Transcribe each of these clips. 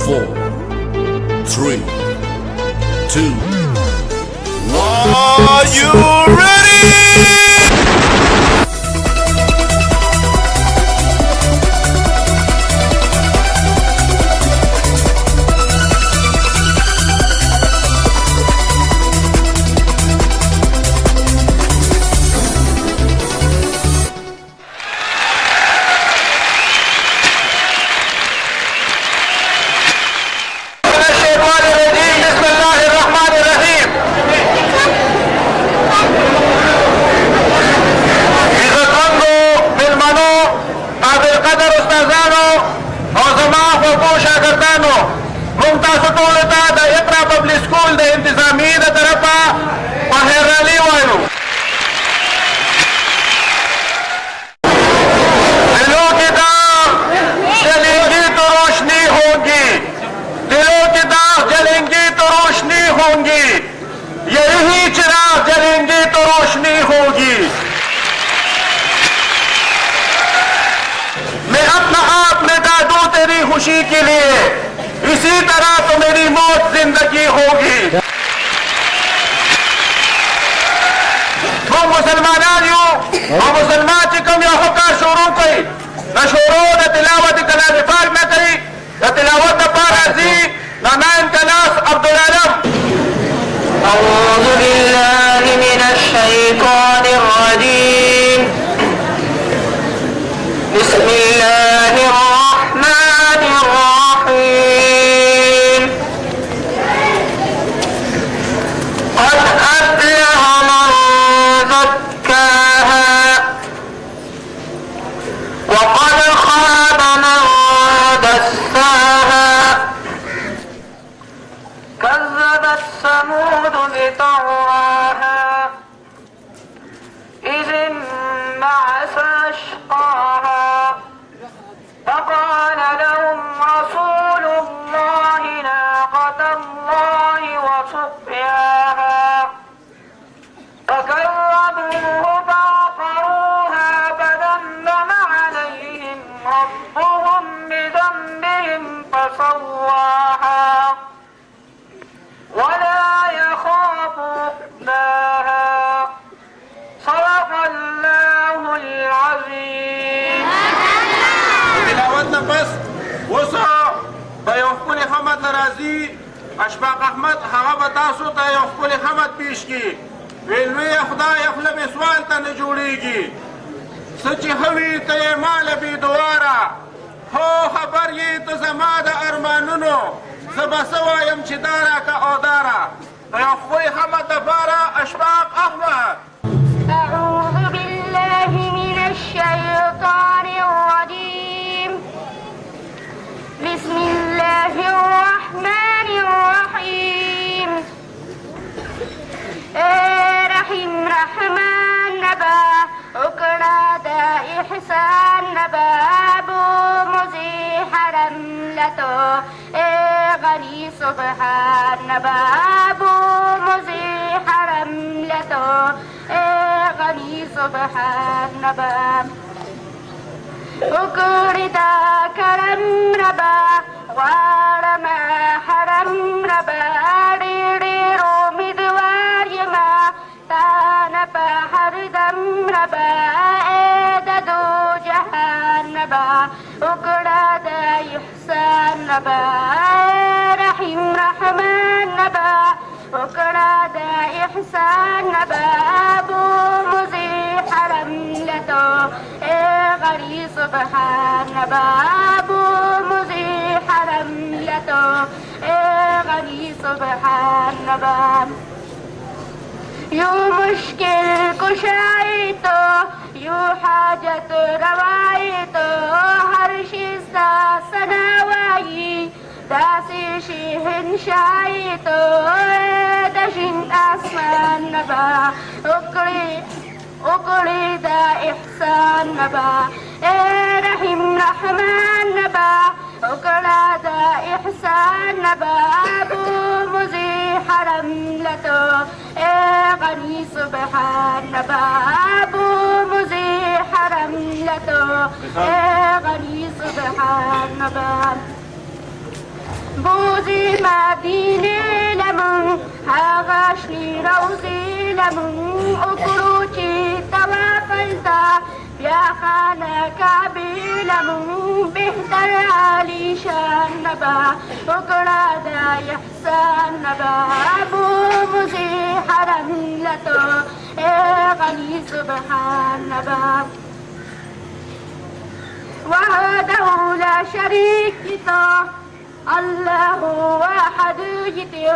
4 3 2 Are you ready? खुशी के लिए इसी तरह तो मेरी मौत जिंदगी होगी। तो मुसलमानानियों और मुसलमान चिकम या होकर शोरों कोई न शोरों न तिलावत कला विफार न करी न तिलावत न पाराजी न नाइन कलास अब्दुल आलम। अऊज़ु बिल्लाहि मिनश शैतानिर रजीम। बिस्मिल्लाहिर रहमानिर रहीम। قد أفلح من زكاها وقد خاب من دساها كذبت ثمود بطغواها إذ انبعث أشقاها فقال لهم رسول الله ناقة الله وسقياها فكذبوه فعقروها فدمدم عليهم ربهم بذنبهم فسواها ولا يخاف عقباها صدق الله العظيم. تلاوتنا بس وسع بيوفقل حمد نرازي اشفاق احمد هغه به تاسو ته یو ښکلی حمد پیش کړي. ویل لویه خدایه خوله مې سوال ته نه جوړېږي، څه چې ښه وي ته یې ماله بېدواره، هو خبر یې ته زما د ارمانونو، زه به څه وایم چې دا راکه او دا را. د یو ښکلي حمد دپاره اشفاق احمد. أعوذ بالله من الشيطان الرجيم. بسم الله الرحمن الرحيم. رحيم رحمان نبا وكرا دا إحسان نبا أبو مزيح رملته غني سبحان نبا أبو مزيح رملته غني سبحان نبا وكردا كرم ربا وارما حرم ربا ديرو مدوار يما تانبا حردم ربا ددو جهان نبا وكردا يحسان نبا رحيم رحمان نبا وكردا إحسان نبا أبو مزيح رملته غري سبحان نبا أبو مزيح رملته غري سبحان نبا يو مشكل كشايتو يو حاجة روايتو هرشي سنواي داسي شيهن شايتو دشن أسمان نبا أقري دا إحسان نبا رحيم رحمان نبا أقرا دا إحسان نبا أبو مزيح رملته غني سبحان نبا أبو مزيح رملته غني سبحان نبا بوزي مدينة لمن هغشني روزي لمن أكروتي توافلتا يا خانا كعبي لمن بهتر علي شان نبا وقرا دا يحسان نبا أبو مزي حرم لتو غني سبحان نبا وحده لا شريك له الله واحد يتي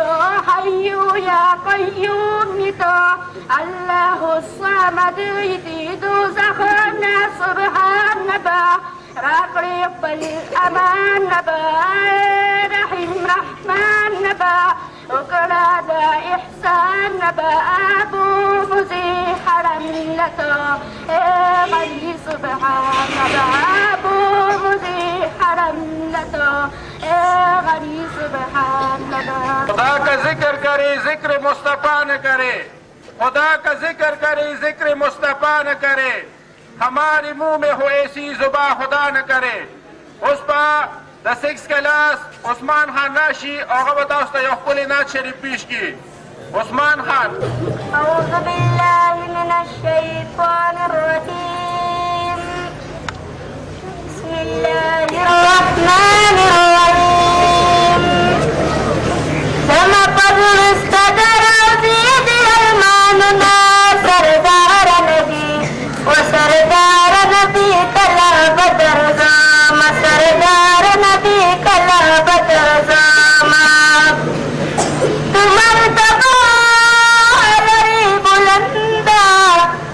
حي يا قيوم يتي الله الصمد يتي دوزخنا سبحان نبا راقب الأمان نبا رحيم رحمن نبا وكلا دا إحسان نبا أبو مزي حرم لتو غني سبحان نبا أبو مزي حرم لتو غني سبحان نبا खुदा का जिक्र करे जिक्र मुस्तफा न करे खुदा का जिक्र करे जिक्र मुस्तफा न करे हमारे मुंह में हो ऐसी जुबा खुदा न करे उस पर द 6th क्लास उस्मान खान नाशी और बताओ यकुल नाथ शरीफ पेश की उस्मान खान أعوذ بالله من الشيطان الرجيم بسم الله الرحمن الرحيم لما قبل استدر زيد المعنى سردار نبي وسردار نبي كلا بدر زام سردار نبي كلا بدر زاما تمر تبا لری بلندا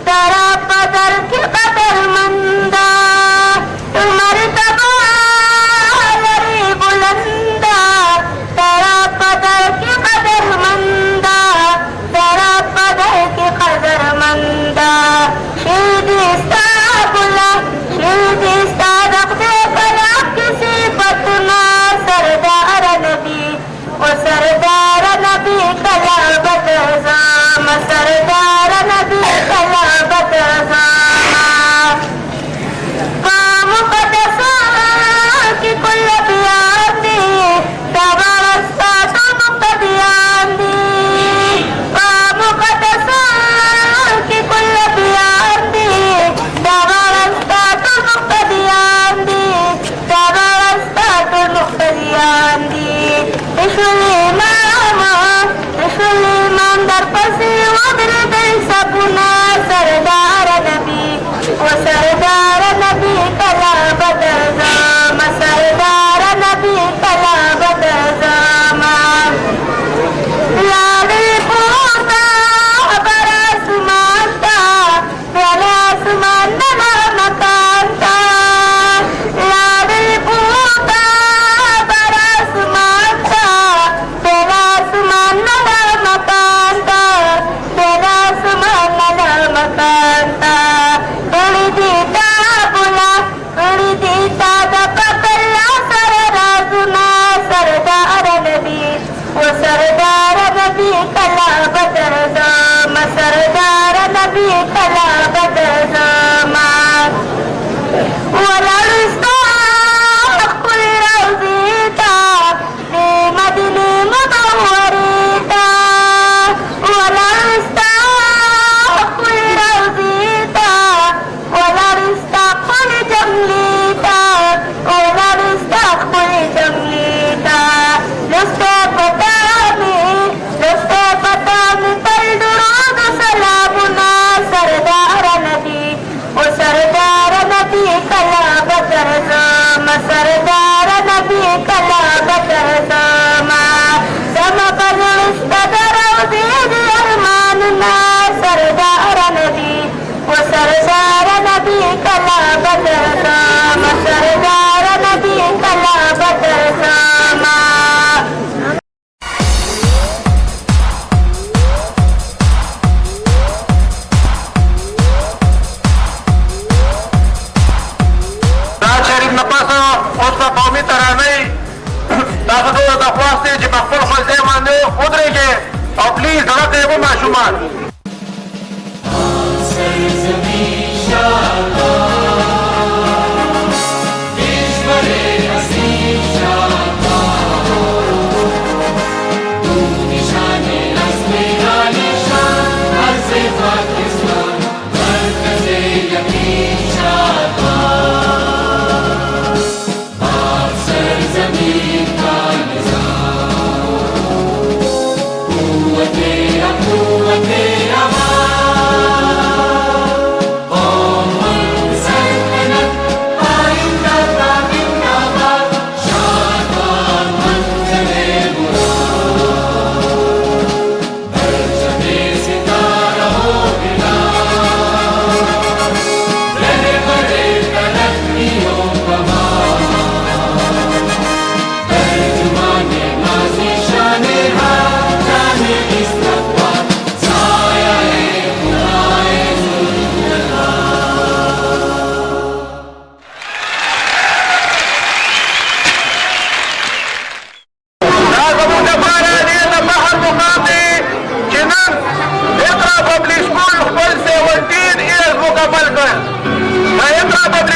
ترا بدر کی قدر مندا تمر تبا لری بلندا ترا بدر کی قدر مندا ترا بدر کی قدر مندا شیدی استابلا شیدی استادق دے بلا کسی فتنا سردار نبی وسردار نبی کلا بدر زام سردار نبی کلا بدر زام مقدسا کی کل بیان دی دبارستا تو مقتدیان دی مقدسا کی کل بیان دی دبارستا تو مقتدیان دی دبارستا تو مقتدیان دی Ishuliman darpasi wadridai sabuna sardar nabi wa sardar nabi kala badar zama sardar nabi kala badar zama lali puta barasmanta barasmanta namakanta lali puta barasmanta सरदार नबी कला बदर जामा सरदार नबी कला बदर जामा वलरुस्ता कुल रौजीता दे मदीने मुनव्वरीता वलरुस्ता कुल रौजीता वलरुस्ता कुल जमलीता वलरुस्ता कुल जमलीता लुस्ता सरदार नबी कला बदर जामा समा बनुस बदर उज़ीद अरमान ना सरदार नबी वो सरदार नबी कला बदर जामा सरदार नबी कला बदर जामा उसका कौमी तराने तक दफवास से जी मकबूल खलजे माने उधरेंगे और प्लीज धड़क दे वो माशूमान Ishvare Asif Shah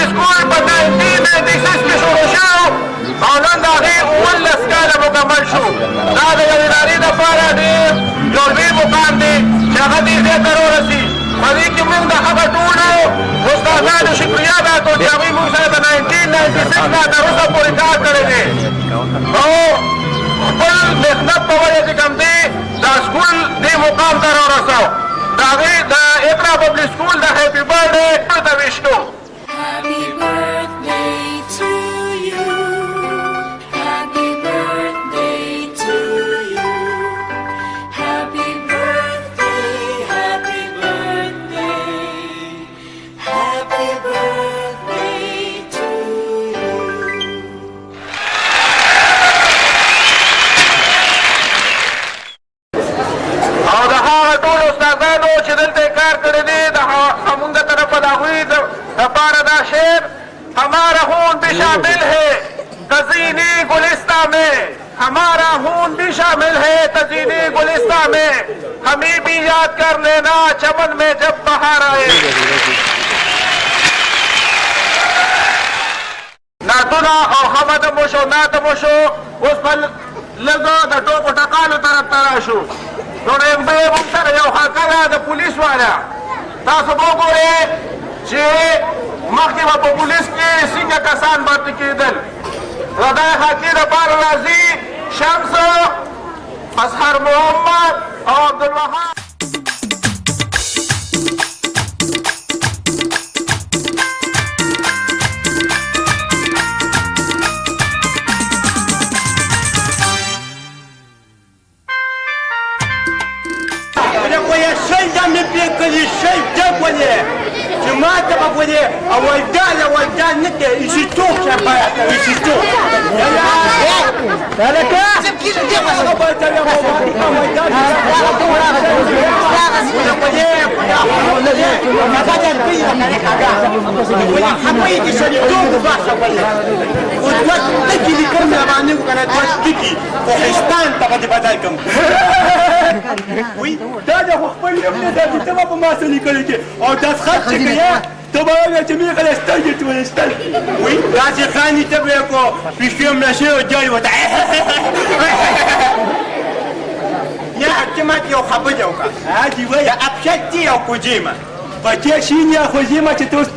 پبلک سکول په 1996 کې شروع شو او نن د هغې 19 کاله مکمل شو. دا د یوې ادارې دپاره ډېر یو لوی مقام دی چې هغه دې ځای ته راورسي. په دې کې موږ د هغه ټولو استادانو شکریه ادا کړو چې هغوی موږ سره د 1996 نه تر اوسه پورې کار کړی دی او خپل محنت په وجه چې کوم دی دا سکول دې مقام ته راورساو. د هغې د اقرا پبلک سکول د هیپي برډې ټول ته ویش کوو. Happy birthday to you. Happy birthday to you. Happy birthday, happy birthday. Happy birthday to you. او د هغه ټول استادانو چې دلته یې کار کړی دی د زمونږ د طرفه د هغوی دپاره دا شعر ہمارا خون بھی شامل ہے تزئینی گلستہ میں ہمارا خون بھی شامل ہے تزئینی گلستہ میں ہمیں بھی یاد کر لینا چمن میں جب بہار آئے. نعتونه او حمد مو شو نعت مو شو اوس په لږه د ټوکو ټکالو طرف ته راشو. نو ډېمبه یې موږ سره یو خاکه ده د پولیس والا. تاسو به وګورئ چې مخکې به په پولیس کې څنګه کسان باتې کېدل. د دغه خاکې دپاره راځي شمس اظهر محمد او عبدالوهاب. او das خط چې کیا ته به وایې چې مې غلی سترګې ته ونیستل وي داسې خاندي ته به یې کو پیشتې مړه شوې او جاري ورته یا چې ماته یو خبره وکړه دې وایه ابشتي او کوجیمه بچې شینیا خوځیمه چې ته اوس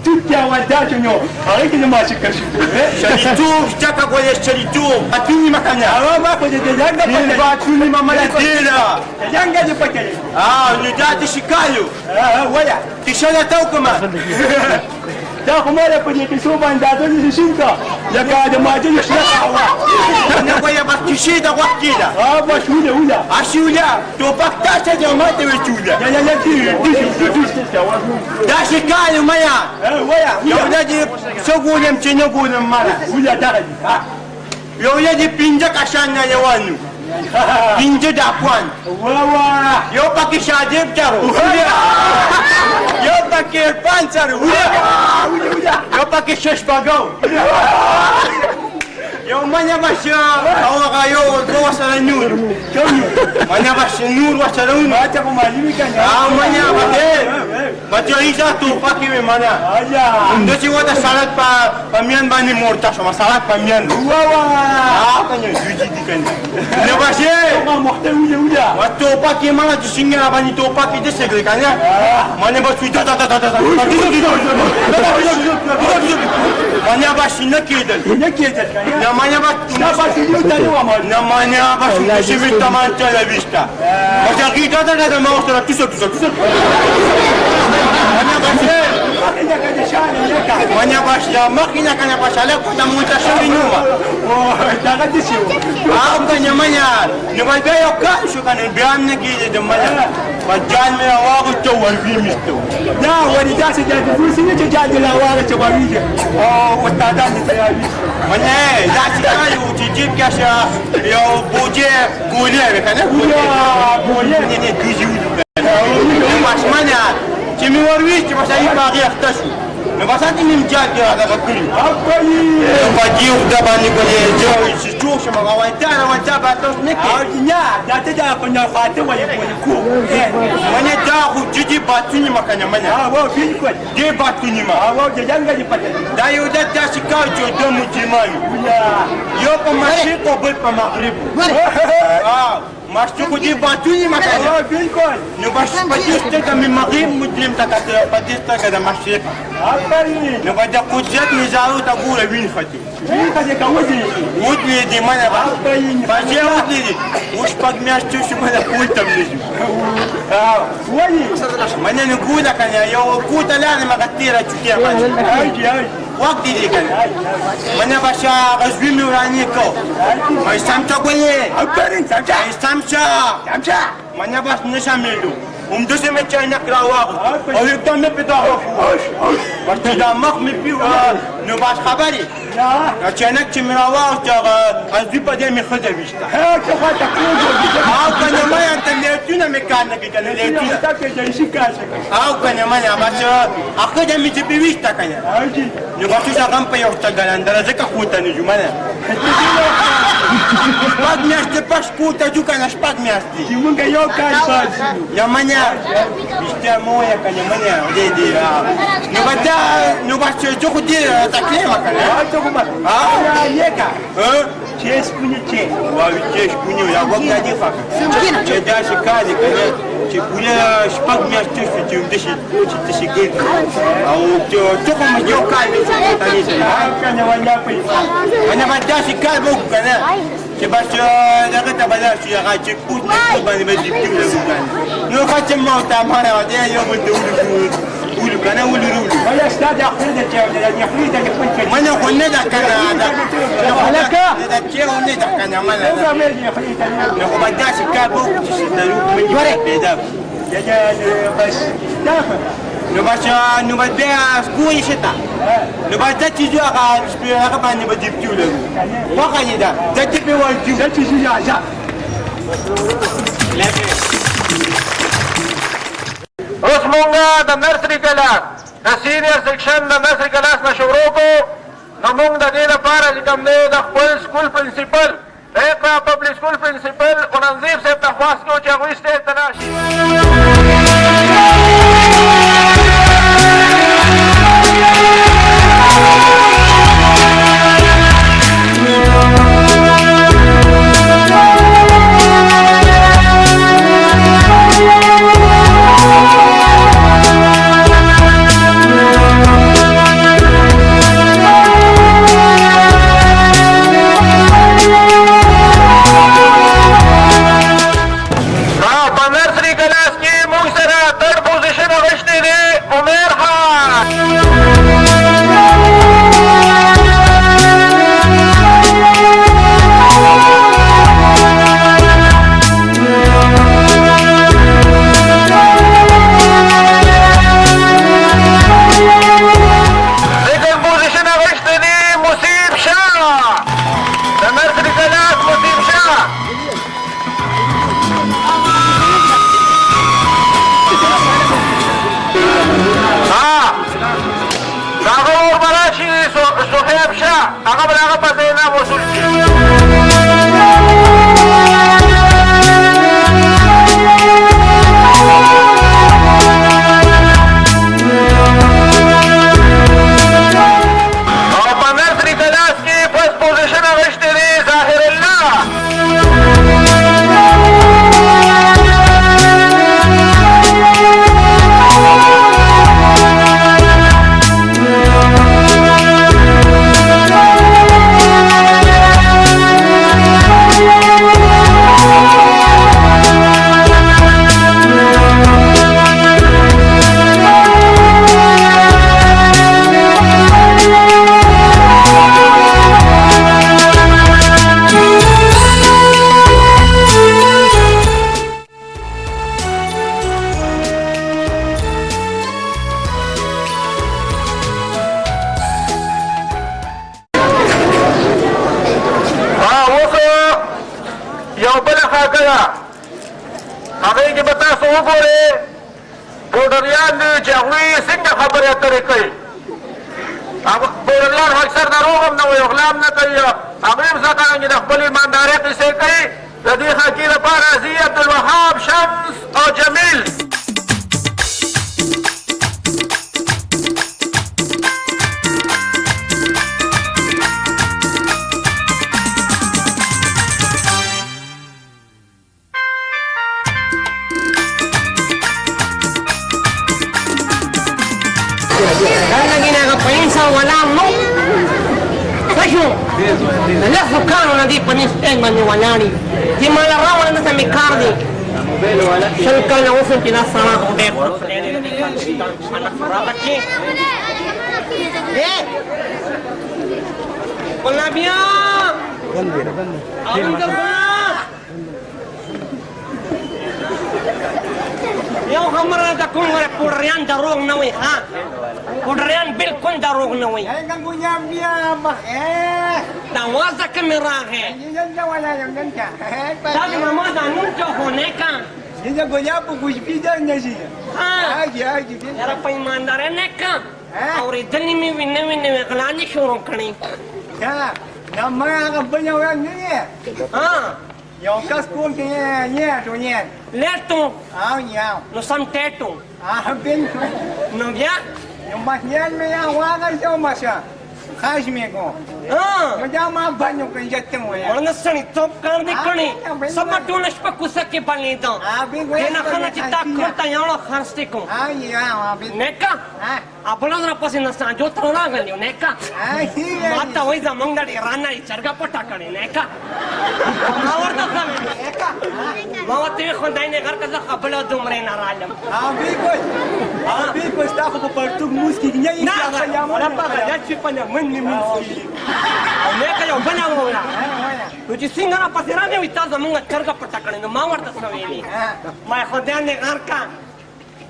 Tutti avanzati no, anche le masche che si vede. Tu, stacca con le tu, a tu mi macana. Ah, ma cosa ti danga per tu mi mamma la tira. Ti danga di paccare. Ah, gli dati scicaio. Ah, guarda, ti sono tau come. Da come le poi che sono andato di cinta. La casa ma ti scappa. Ne vuoi abbattere da guardina. Ah, ma scusa, usa. Ah, scusa. Tu paccaste di amate e scusa. Ya, da scicaio, ma ya. Eu de sogulem ce nu gulem mara. Uia tare. Eu de pinge cașana lewanu. Pinge da puan. Wawa. Eu pa ki shadib taro. Eu pa ki panzer. Eu pa ki sheshbagau. Eu mania basha. Awa eu do sala nur. Mania basha nur wa sala nur. Mata ko malimi kan. Ah mania bate. Macam itu tu pakai mana? Aja. Untuk siapa dah salat pamian bani morta sama salat pamian. Wah. Ah, kan yang suci dikan. Lepas ni. Mak morta uja. Waktu pakai mana tu singa bani tu pakai dia segala kan ya. Mana bas sudah. Mana bas nak kedel. Nak kedel kan ya. Namanya bas. Namanya bas. Namanya bas. Sivit taman televista. Macam kita ada mau surat tusuk. Mana başla makina kana başla kuda mutashawi nyuma. Oh, takati sio. Ah, kanya manya. Ni balbe yoka shu kana bian ne gide de manya. Bajan me awagu to warbi misto. Na wani dasi da fusi ne ta jadi la wara ta warbi. Oh, wata da ni tayabi. Manya, dasi kayu tijib kasha yo buje gule kana gule. Gule ne tuju. Mas manya. Kimi warbi ki masa yi bagi yaktashu. Nabasati ni mjaki ada bakuri. Apoi. Bagi udah bani boleh jauh situ پوه شم روانتیا به تاسو نه کوي نه دا ته دا په نه خاطر وایي کوم منه دا خو جدي باتونی مکنه منه او بالکل دې باتونی ما او د جنګ دی پته دا یو د تاسو کار جو د مجرمان یو په مشرق او بل په مغرب مشرق دې باتونی مکنه او بالکل نو باش پدې ته د مغرب مجرم تا پدې ته د مشرق نو باید قدرت نزارو تا ګوره وین خطي وین خطي کوي ودی دې منه باندې ودی دې وش پک میاشتې شو په پول تم نشو وایي منه نه ګوله کنه یو ګوته لاله مغتیره چوکې باندې وقت دې کنه منه باشا غزوی میورانی کو ما سمچا ګولې اپرین سمچا منه باش نشامیدو دوسه مې چاینک راواغ او یکدم مې پیدا ورته دا مخ مې پیو نو باش خبري نه چاینک چې مې راواغ چې از دې په دې مې خځه وشته څه خاطر او کنه مې ته لیتونه مې کار نه کنه لیتونه تاسو دې شي کار او کنه مې باش اخه دې مې چې پیوشته کنه نو باش څنګه په یو څه ګلندره ځکه خوته نه جمله شپږ میاشتې پښ کوته جو کنه شپږ میاشتې چې مونږ یو کار پاتې یا منه بیشتر مویه کنه منه دې نو باش جو خو دې تکلیف کنه څه کومه یکا چې سپونی چې واوی چې سپونی یا وګړه دې فاک چې دا شي کار کنه چې پوله شپږ میاشتې چې دې شي ګل او چې کوم یو کار دې کنه ولا پیسې انا ما داسې کار وکړ کنه چې بس دغه ته بدل شي هغه چې پوت نه باندې باندې کیږي نو خاطر ما ته ما نه دی یو بده ولو کنه ولو ولا استاد اخر ده چې د یخني د خپل منه خو نه ده کنه دا لکه دا چې نه ده کنه منه نو خو باید داسې کار وکړو چې ضروري مې پیدا بس نو باشا نو باید بیا سکوی شتا نو باید دا چیزو هغه باندې به دیپتیو لرو واقعی دا دا تیپی والتیو دا چیزو جازا اوس مونږه د نرسري کلاس د سینیر سیکشن د نرسري کلاس نه شروع کوو نو مونږ د دې لپاره چې کوم دی د خپل سکول پرنسپل د اقرا پبلک سکول پرنسپل اورنګزیب صاحب ته خواست کوو چې هغوی سټیج ته راشي بوردیان اکثر دروغ هم نه وایي او غلا هم نه کوي هغوی هم ځکه د خپل ایماندارۍ قصې کوي د دې خاکي لپاره راځي عبدالوهاب شمس او جمیل lagi nakapain sa walang no. Sasyo, nalaso ka na di paniseng man yung wala ni. Di malarawan na sa may karni. Siyal ka na usang pinasama ko dito. Anak marabat niya. Eh! Wala biya! Awin ka ba? Yung kamarada kong wala pudarian darong na wi, ha? Pudarian bilkon darong na wi. Ay, kang kunyam niya, eh. Tawaza kamera he. Yan na wala yung ganda. Sabi mama da nunca honeka. Yan na kunyam po kuspidan niya siya. Ha? Ay. Yara pa imandare neka. Auri dali mi winne kalani shurong kani. Ya, na mga kabanyawan niya. Ha? Yung kaskong niya, niya. Leto. Niya. No sam teto. Ben. No ya? Yung mas niyan may awagan siya masya. Kashmir ko. Ha? Madama ba yung kanjat mo yan? Wala sani top karni kani. Sama tunas pa kusake balito. Kena kana kita kota yalo kharste ko. Neka. Apala na pasin na sanjo trona galyo neka. Mata hoy zamang dali rana i charga pota kani neka. Awar da kami neka. Mawate khondai ne gar kaza khabla dumre na ralam. Biko sta ko partuk muski niya Na wala pa ya chipanya men ni min neka yo bana wala. Tuji singa na pasira ne wita zamang charga pota kani no mawar da saveli. Mai khondai ne gar ka.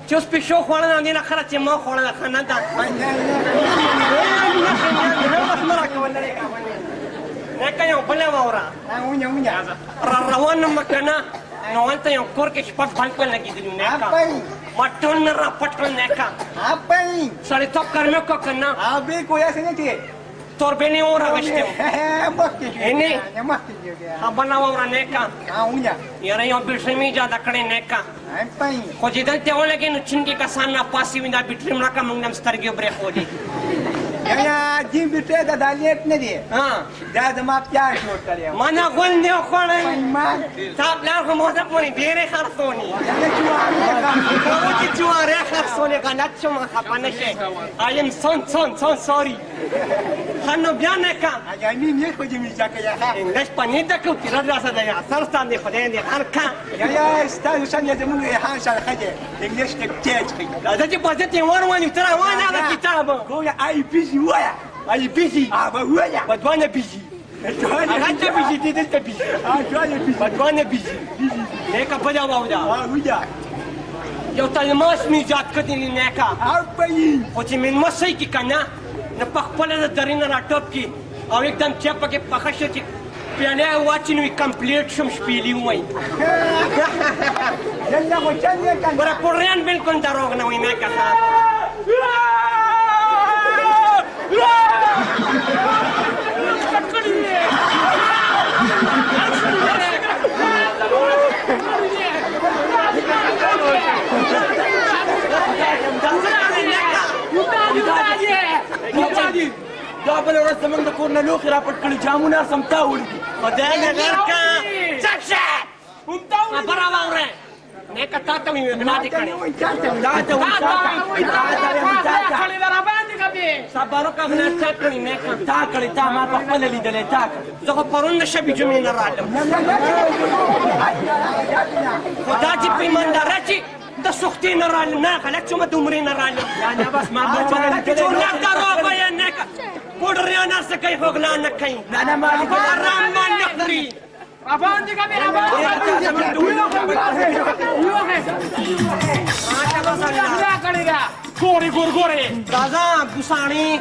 Just be sure خوړل نه خره چې ما خوړل خنه ده نه کای یو بل وره روان مکنه نو انت یو کور کې شپږ باندې لګیدل نه کا مټون را پټل نه کا سړی څوک کارمه کو کنه تور بني اورا غشته اني خبرنا وره نه کا یاره یو بل شمي جا دکړې نه کا خو چې دلته ولګې نو چنګي کسان نه پاسي ویندا بیټریم راکا موږ نم سترګې برې خو دي یا جیم بیٹے دا دالیت نه دی دا زما پیار جوړ کړی معنا غول نه خوړې صاحب لا خو مو ته پونی ډېرې خرڅونی کوم چې جواره خرڅونی کنه چې ما خپانه شي ایم سون سوري خنو بیا نه کا اجازه می خو دې می ځکه یا انګلیش پنی د کو تیر راځه د یا سرستان دی خدای دې هر کا یا استاد شان دې موږ هان شال خجه انګلیش کې تیج کی دا چې په دې ورونه تر وانه کتاب کو یا آی پی جی ویا آی بیزی ویا بدوانه بیزی هغه بیزی دې ته بیزی بدوانه بیزی نه کا په دا ودا ویا یو تلماس می جات کړي نه کا اپای خو چې من مسای کی کنه نه په خپل د درین را ټاپ کی او एकदम چپ کې پخښه چې پیاله واچینو کمپلیټ شم شپېلی وای یلا خو چنه کنه ور پوريان بالکل دروغ نه وای نه کا دا بل ورځ زمونږ د کور نه لوښي را پټ کړي جامونه سمتا وړي خدای دې غرکا څه خبره واوره نه کتا ته وي نه دې کړي صبرو کا نه څه کړی نه تا کړي تا ما په خپل لیدلې تا زه خو پرون شپې جمعې نه راتلم خدا چې پیماندار چې د سختي نه رالم نه خلک چې ما د عمرې نه رالم نه بس ما په خپل لیدلې نه دروغ وایي نه پوډریان څه کوي خو غلا نه کوي نه ما حرام نه خوري Avante camera, gore. Daza Busani.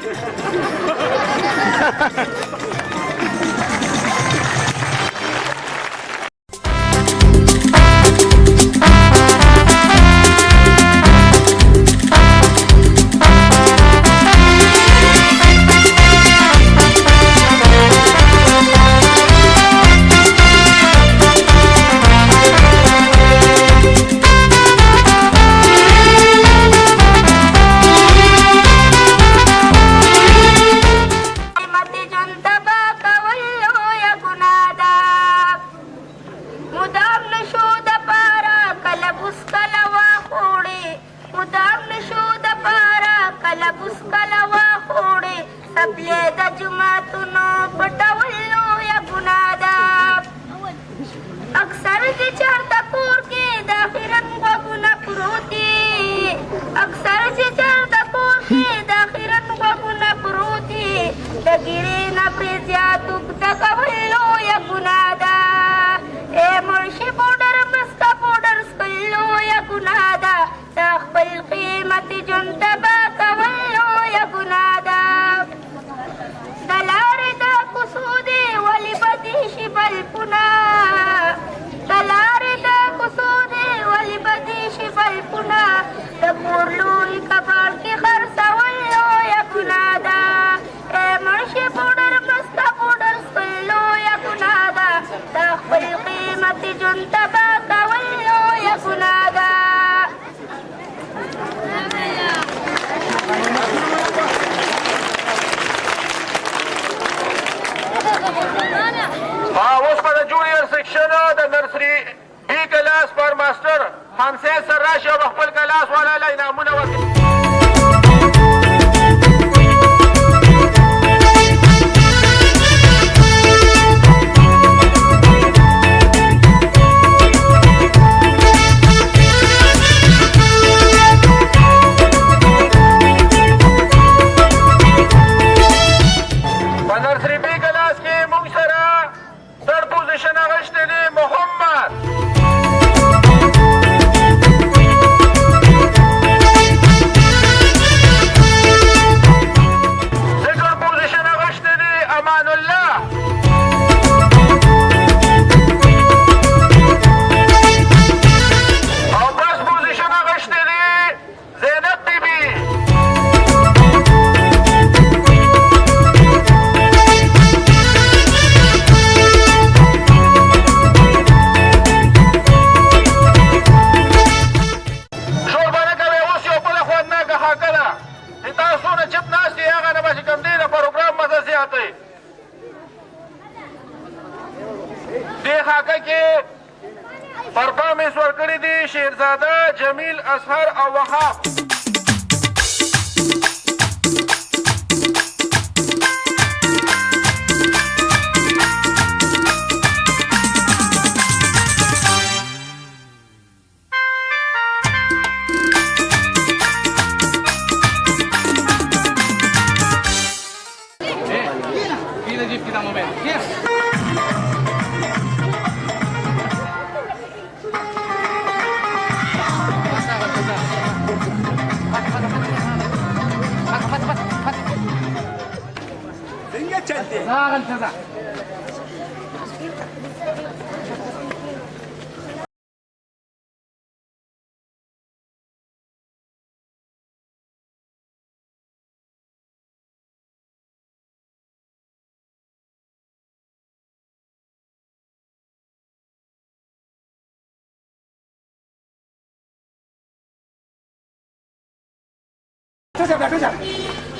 تپلې د جوماتونو پټولو یا ګناه ده اکثر چې چېرته کور کې د آخرت غوږونه پروت دي اکثر چې چېرته کور کې د آخرت غوږونه پروت دي د ګیرې نه پرې زیات اوږده کولو یا ګناه ده ای مرشي پوډر مسکه پوډر څکلو یا ګناه ده د خپل قیمتي ژوند تباه کولو یا ګناه ده د لارې د کوڅو دې ولې بدې شي بلپونه د لارې د کوڅو دې ولې بدې شي بلپونه د کور لوی کباړ کې خرڅولو یا ګناه ده ای مرشي پوډر مسته پوډر څکلو یا ګناه ده د خپل قیمتي ژوند تباه کولو یا ګناه ده اوس په د جونیئر سیکشن د نرسري بي کلاس پر ماسټر حمسه سر راشي او خپل کلاس والا له انعامونه ورکړي پرفارمنس ورکړي دي شیرزاده جمیل اصغر او وهاب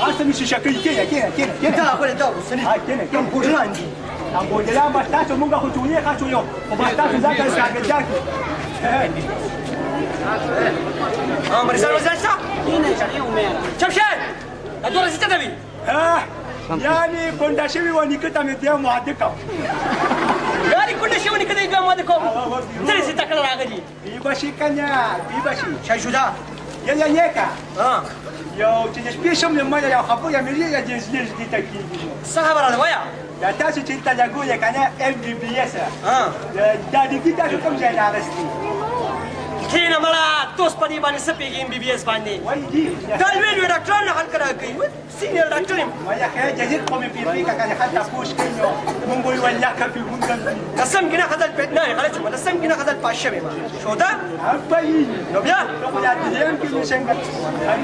Asta mi se șacă, chene. Da, acolo, da, să ne. Hai, chene. Am bujlandi. Am bujlandi, bastați o muncă cu tunie, ca eu. O bastați zaga să agădeacă. Am rizal wazalsa? Ine, chani umera. Chamshed! Adora zita davi. Yani kondaşevi o nikata me diya muadika. Yani kondaşevi o nikata diya muadika. Tere zita kala ragaji. Bibashi kanya, bibashi. Shay shuja. Ya yeka. Yo, cine spiesăm le mai la hapo ya milie ya jezlej di taki. Sahabara da waya. Ya tasu cinta jago ya kana MBBS. Ya dikita su kam jai na rasti. Kina mala tos padi bani sepegi MBBS bani. Wai di. Dalwen we doctor na hal kara kai. Senior doctor im. Waya kaya jazir komi pipi ka kana hatta push kinyo. Mungoi wala ka pi mungan. Kasam gina khadal petna hai khala chuma kasam gina khadal pashe ma. Shoda? Abai. No bia? Ko ya diyem ki nishenga.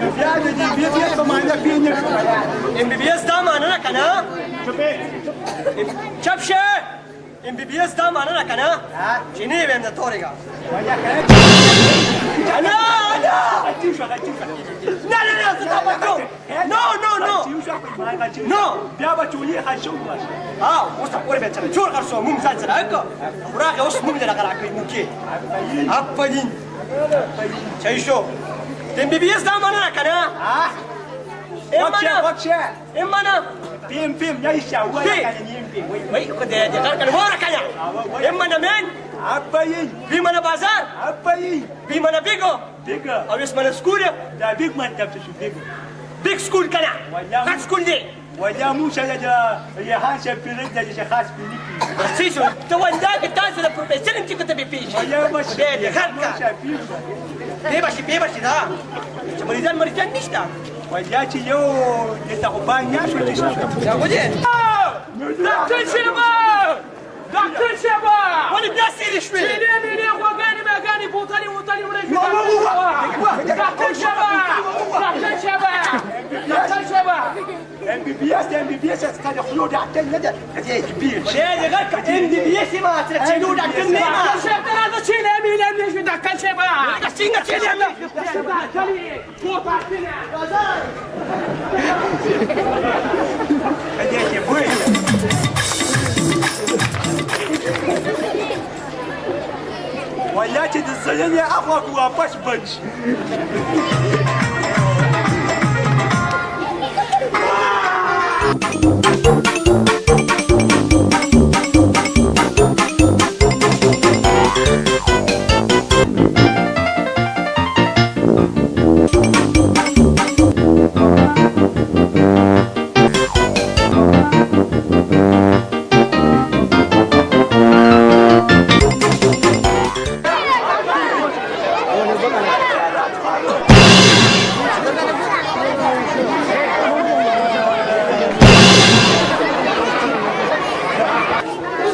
No bia de MBBS ko mana pinye. MBBS da mana na kana? Chupe. Chapshe! MBBS da mana na kana? Chini ben da toriga. Waya kaya. Ana! Atisha. No, stop it. No. No. Bia ba chuli hashu ba. Ah, usta pore becha. Chor karso mum san sana ka. Ura ka us mum jana kara kai muke. Appadin. Chaisho. MBBS da mana na kana? Mana? Pim, Yaisha, why Pim. can you pim? Wait, kau dia kan orang kaya. Mana men? Apa ini? Pi mana bazar? Apa ini? Pi mana bigo? Bigger. Awis mana school ya? The big man comes to bigger. Big school kana. Kat school ni. ويا موسى يا هاشم في رجل يا خاص في نيكي Siso, tawan da kita sa professor ng chiko tabi fish. ويا مش Dede, harka. Beba si da. Sa marijan nista. ويا تيو يتقبل يا شو تسوي Ya kuje. Dr. Sheba! Dr. Sheba! Wani biasi rishwe. Shile kwa gani butali wala. Dr. Sheba! Dr. Sheba! Dr. Sheba! MBBS كان يخلود عتن ندى كذي كبير Dede, harka MBBS ma trakchinu da kan ne ma. Sheba da Chile mi ne mi da kan Sheba. Da singa chele ma. Sheba tali bota tina. كذي كبير ويا تدزلني يا أخوك وابش بنش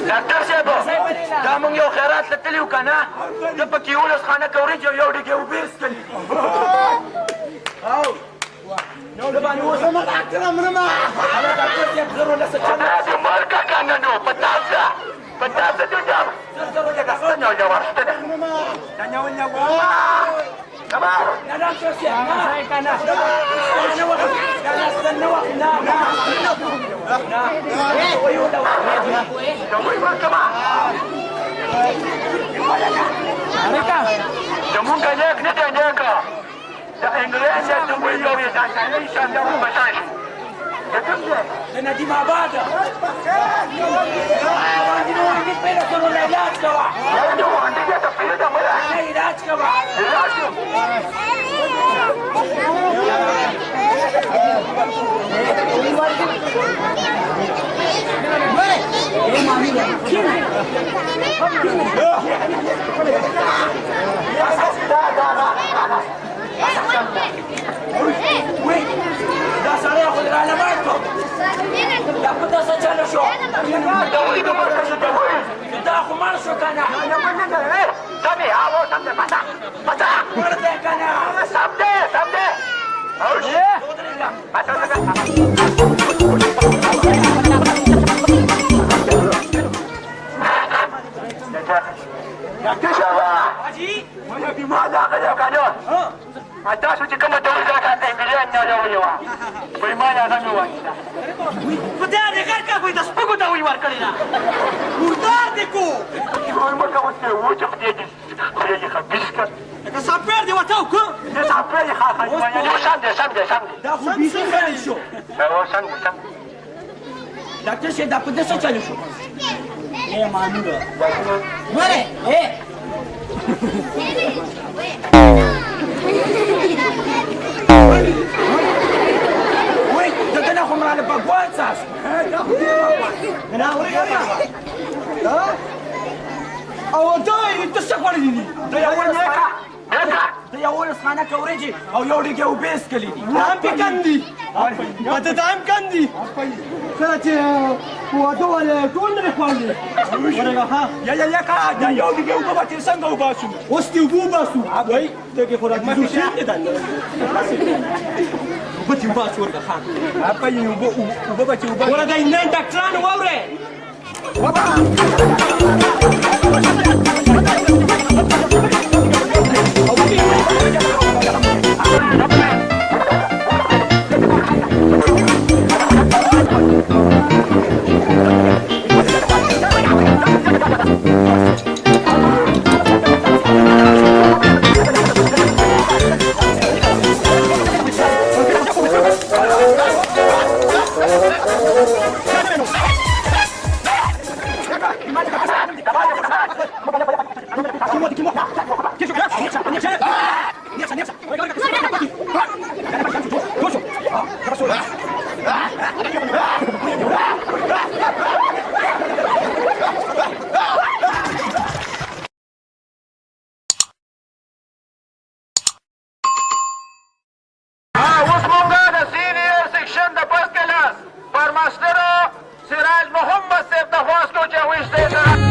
ډاکټر صاحب دا مونږ یو خیرات ته تللي وو که نه ده پکې 11 خانه کورج او یو ډېګې اوبه څښلي د مرګه که نه نو په تاسه جو جام زرو جګه ستنه او جوار ستنه تانيا ولا تمام Jomui berkema. Jomui kaya ni dia jaga. Da Inggeris ya jomui jomui dan saya insya Allah masai. Betul ya? Na di mabada. Ini pera solo na ilaj ka ba? Ya jomui andi dia tak pilih dah mana? Na ilaj ka ba? Jelas tu. Da sare ako de la marco. Da puta sa chalo sho. Jomui tu berkata jomui. Da ako marso kana. Yang mana dah? Sampai awal sampai pasang. Marte kana. Sampai. Harus. Pasang. Doctor Shaba. Haji. Mana bimada kaya kanya? Ada suci kamu tahu zakat Inggeris yang ada wiwa. Bagaimana kami wanita? Puta de garka ko das pugo da wi war kalina. Murdar de ko. Ibu kamu tu wujud dia habiskan. Ka saper de watau ko. Dia sampai di hal mana? Sampai. Da ko bisu kan sho. Oh, sampai. Doctor she da puta sa chalo sho. Mare. Wait, da na ko mara pa kwatsas. Na uri ya. Da? Aw dai ito sa kwalini. Da ya wanya ka. Da ya wala sana ka ureji. Aw yo dige ubes kalini. Nam pikandi. Mata dam kandi. Sache wato wale tunne kwali. Wala ha. يا كا دا يو دي جو باتي سانغو باسو Osti ubu basu. Wai, dege fora ma fi shi dan. Bati basu wala ha. apa ini ubo bati ubo Wala da inan daktran wawre. ماسټرو سراج محمد صاحب ته خواست کوو چې هغوی سټیج ته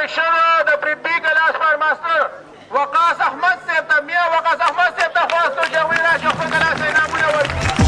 مشر د پریپی کلاس پر ماستر وقاص احمد صاحب ته میا وقاص احمد صاحب ته خواستو چې هغوی راشي خپل کلاس ته انعامونه ورکړي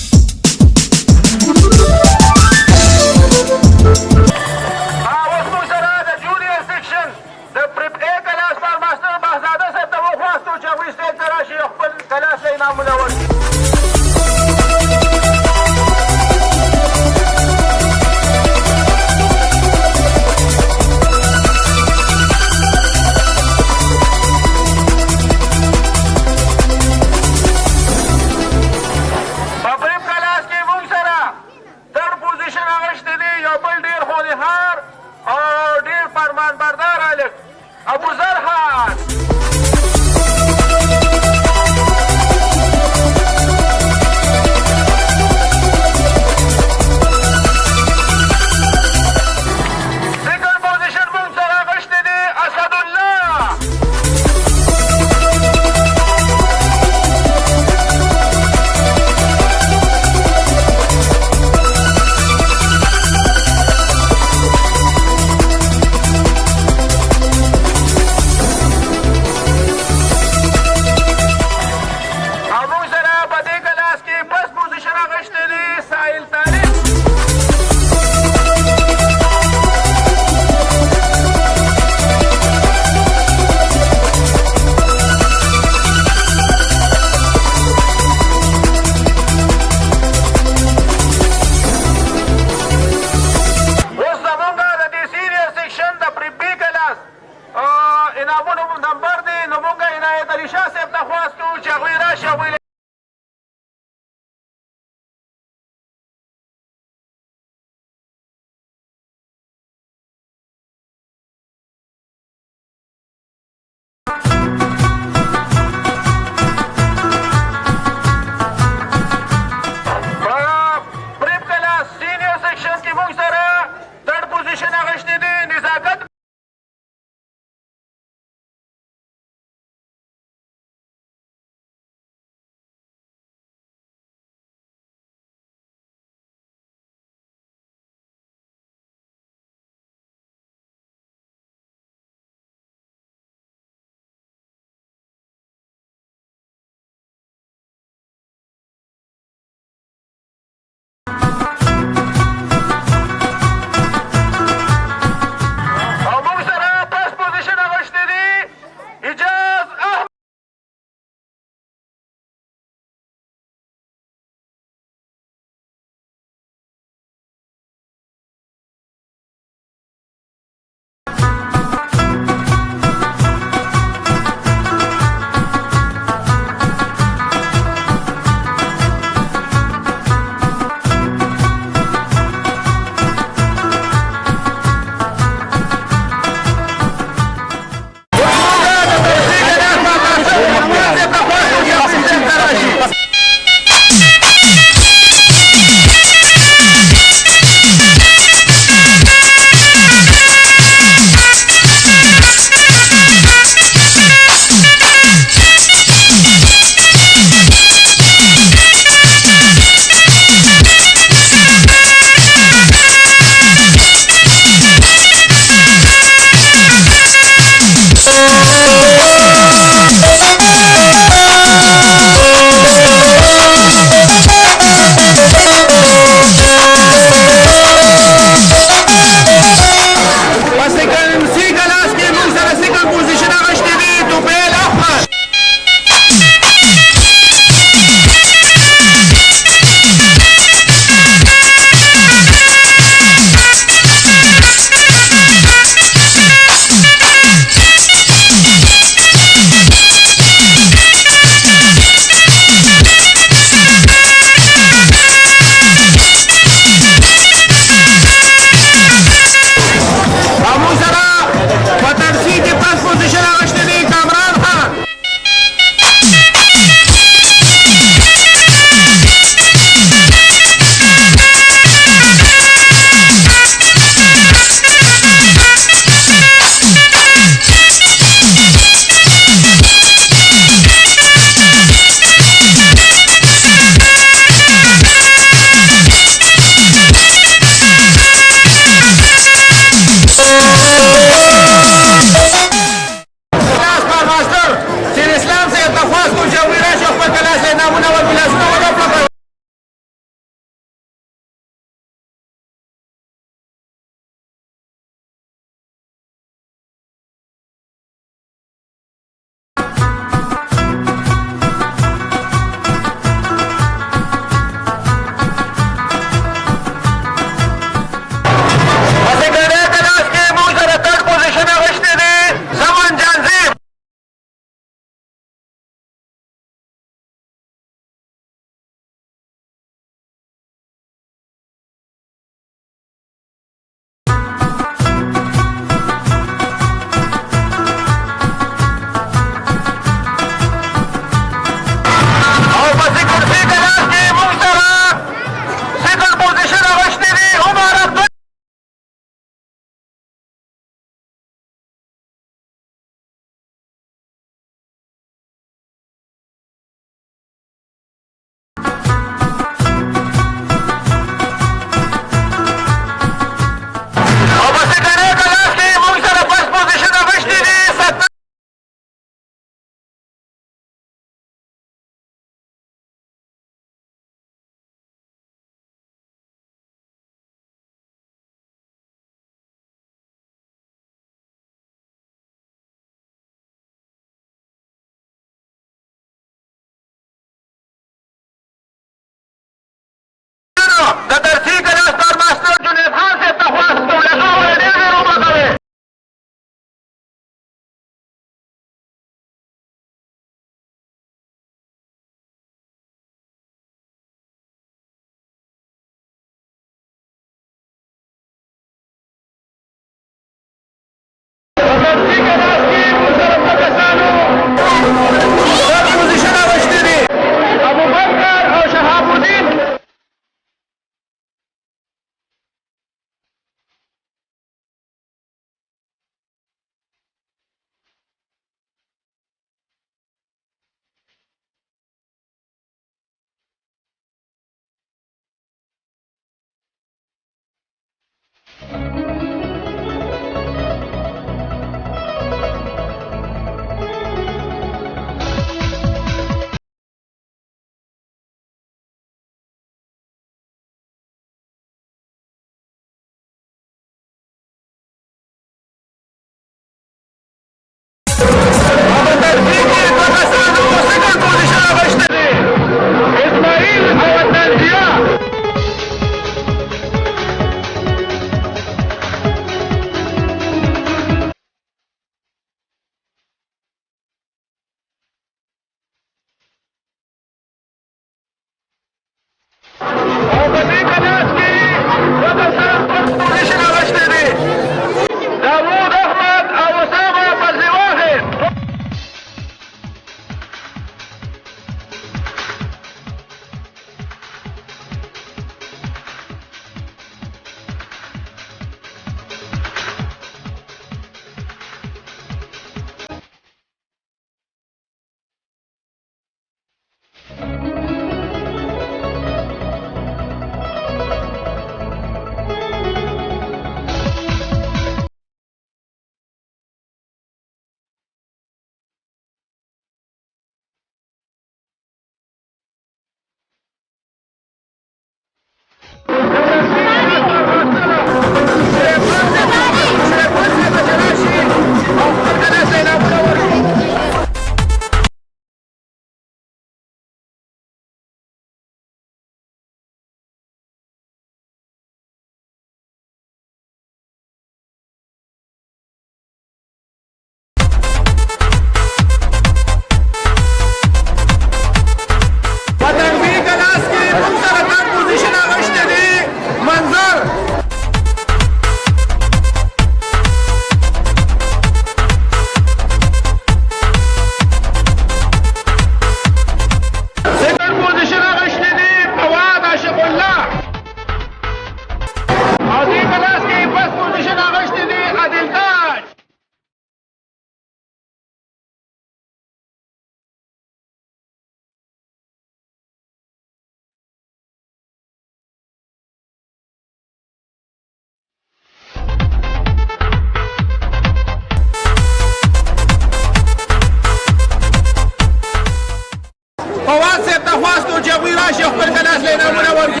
فاصله نامونه ورکړي.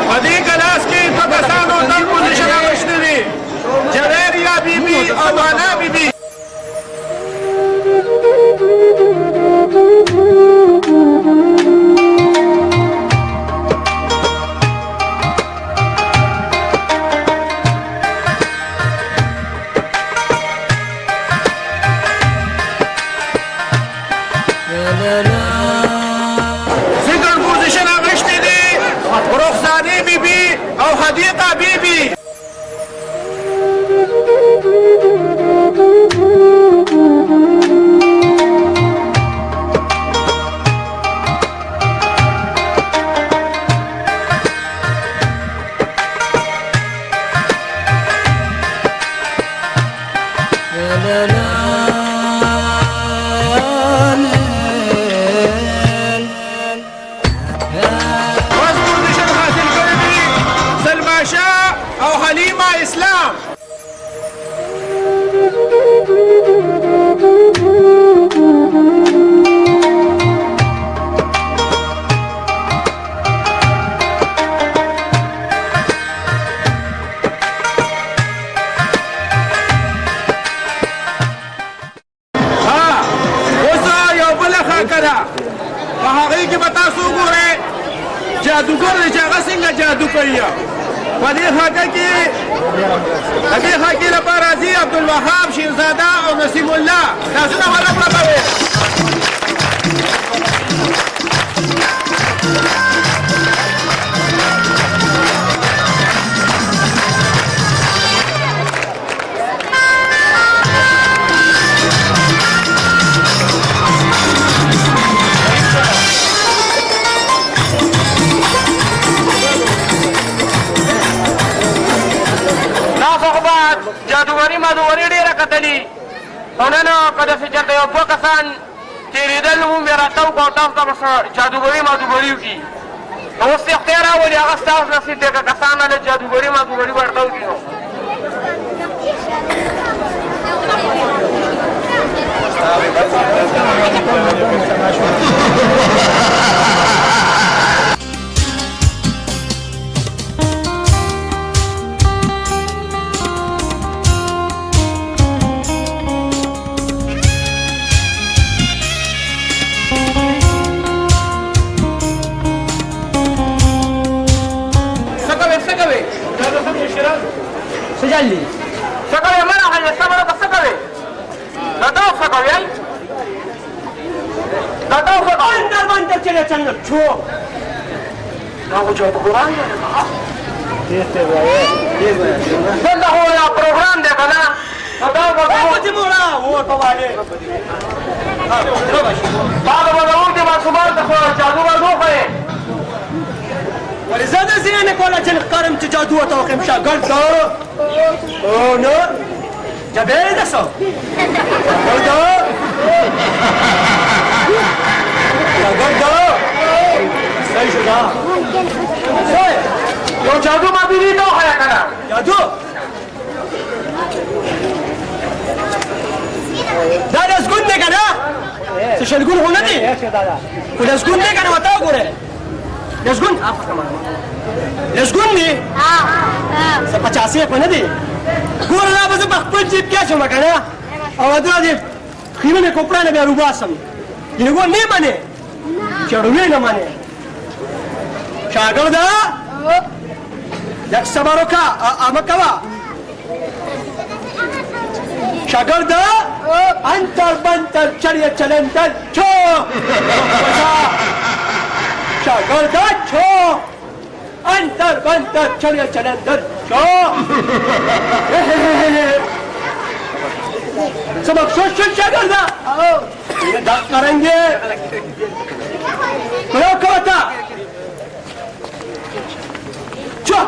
په دې کلاس کې دوه کسانو تر پوزیشن اخیستی دي، جویریا بیبي او انا بیبي. سیکنډ پوزیشن اخیستی دي رخسانې بیبي او حدیقه بیبي. فرست پوزیشن حاصل کړی دي سلما شاه او حلیمه اسلام. اوس یو بله خاکه ده، په هغې کې به تاسو وګورئ جادوګر دی چې هغه څنګه جادو کوي. په دې خاکه کې د دې خاکې لپاره راځي عبدالوهاب شیرزاده او نسیم الله. لاسونه ورپړوئ. تاسو خو به جادوګري مادوګري ډېره کتلي، خو نن که داسې چېرته یو دوه کسان تېرېدل مونږ بیا راته وکړو او تاسو ته به څه جادوګري مادوګري وکړي. نو اوس اختیار راولي هغه ستاسو نصیب دی، که کسان هله جادوګري مادوګري به ورته وکړي نو سجلي څه کوې مه راغلې صبره که څه کوې دا ته څه کوې دا ته څه کوې अंदर बंदर चले चलना छो دا خو جادوګران دلته خو یو پروګرام دی که نه نو دا به मुझे मोड़ा वो तो वाले دا به زموږ د ماشومانو ته خو جادو ور وښیې. ولزاد زين ولا جل قرم تجادو توقم شاغل دو او نو جبل دسو دو شاغل دو صحیح شدا صحیح یو جادو مادوګري ته وښیه که نه جادو دا لزګون دی کنه څه شلګون خو نه دی خو لزګون دی کنه وتا وګوره لزګون لزګون دی څه 85 په نه دی ګوره دا به زه په خپل جیب کې اچوم کنه او دا دې خیمه کوپړه نه بیا روباسم یې ګور نه مانه چړوي نه مانه شاګرد یک صبر وکړه امکوا شاگرد انتر بنتر چریه چلندر چو شاگرد چو انتر بنتر چریه چلندر چو سبق شد شاگرد ये दाग करेंगे प्रयोग करता चो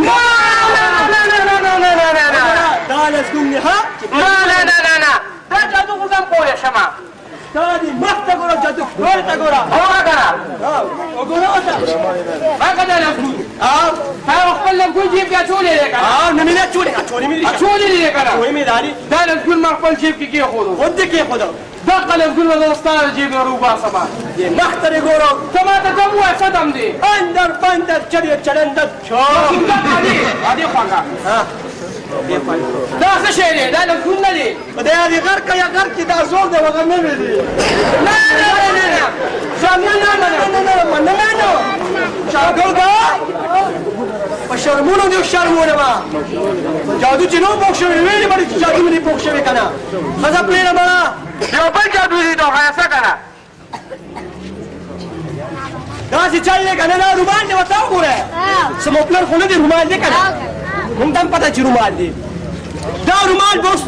لا لا لا لا لا لا لا لا لا دا لازم نه لا لا لا لا لا دا جادو خو زم پوه شمه تا دې مخ ته ګوره جادو ګوره ته ګوره اورا کنه وګوره ورته ما کنه لفظ تا خپل لفظ جیب کې اچولې ده کنه نه مې نه اچولې مې اچولې ده کنه وې مې داري دا لفظ ما خپل جیب کې کې خورو خود دې کې خدا دغه لفظ له ستاره جیب روبا سما دې مخ ته ګوره ته ما ته کوم وای صدم دی اندر پندر چلندر چو هذه خواږه ها دا څه شی دی دا لفظ نه دی خدای دې غر کې یا غر کې دا زور دی وغه نه وی دی نه په شرمونو دې شرمونه ما جادو چې نو پوښ شوی ویلې باندې جادو نه پوښ شوی کنه خزه پلیره ما یو بل جادو دی دا څه کنه دا چې چلې کنه نه رومان دی وتاو ګوره سموپلر خو نه دی رومان دی کنه مونږ هم پته چې رومان دی دا رومان بوس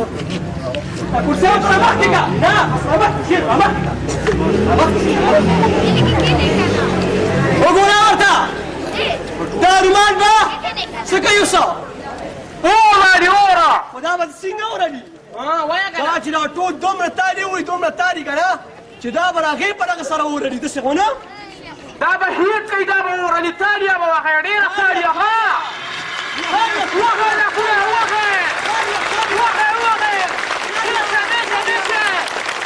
kursi otur bak dika. Na, bak sir, bak. وګوره ورته دا رومان به څه کوي اوس اورا دی اورا خو دا به څنګه اوري دا چې دا ټول دومره تاري وي دومره تاري که نه چې دا به هغې په دغه سره اوري داسې خو نه دا به هیټ کوي دا به اورلي تالیا به وښیه ډېره تالیا ها وښه لکونه وښه وښه وښه دشه دشه دشه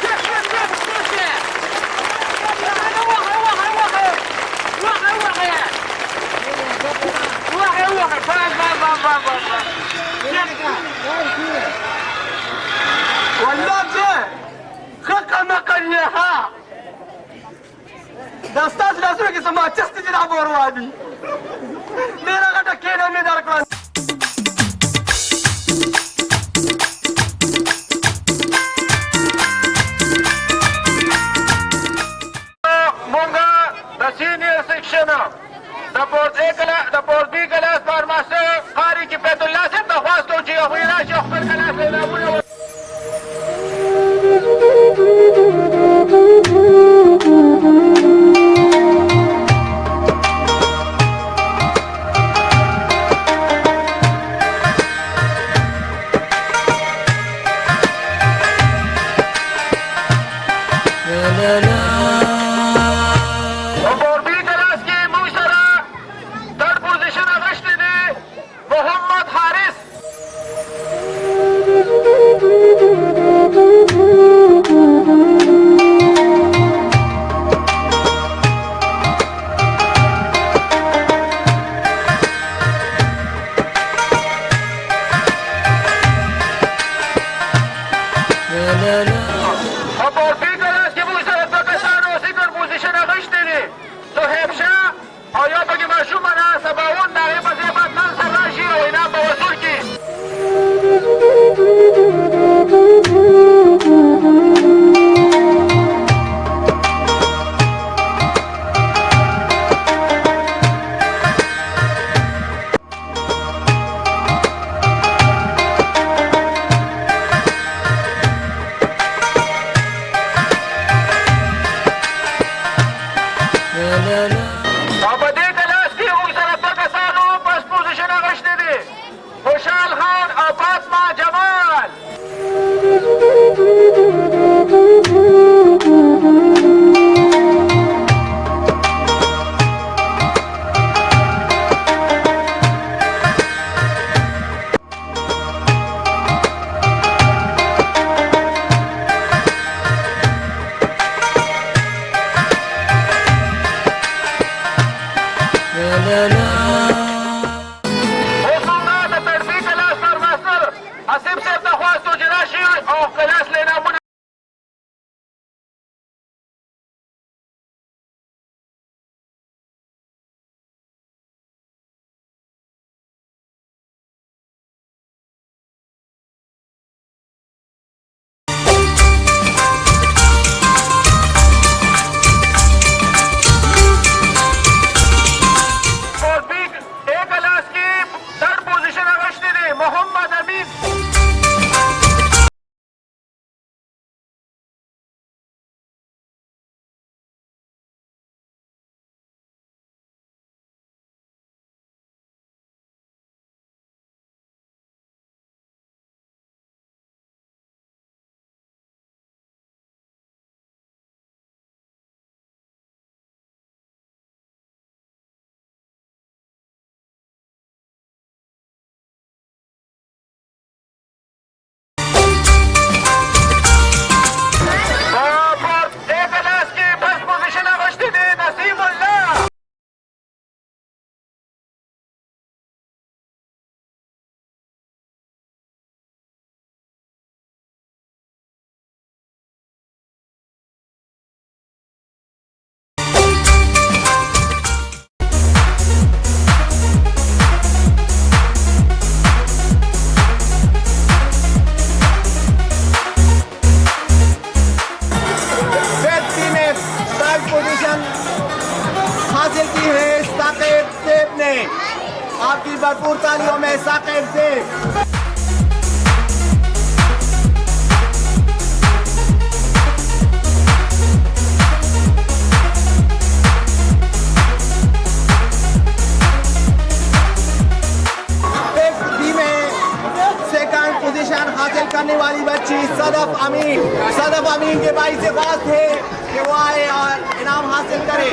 دشه دشه دشه وښه وښه وښه وښه وښه وښه وښه بس بس بس بس بس والله څه ښه کمقل یې ها دا ستاسو لاسونه کې زما چست دي دا به ورواړي ډېره غټه کېنه مې درکړه مونږه د سینیر سیکشن د پورت بي کلاس فارماسي قاري کې بیت الله صاحب درخواست کوو چې هغوی راشي او خپل کلاس اعلانونه محمد حارث हैं आपकी भरपूर तालियों में साकिब से पोजीशन हासिल करने वाली बच्ची सदफ अमीन के भाई से बात है कि वो आए और इनाम हासिल करे।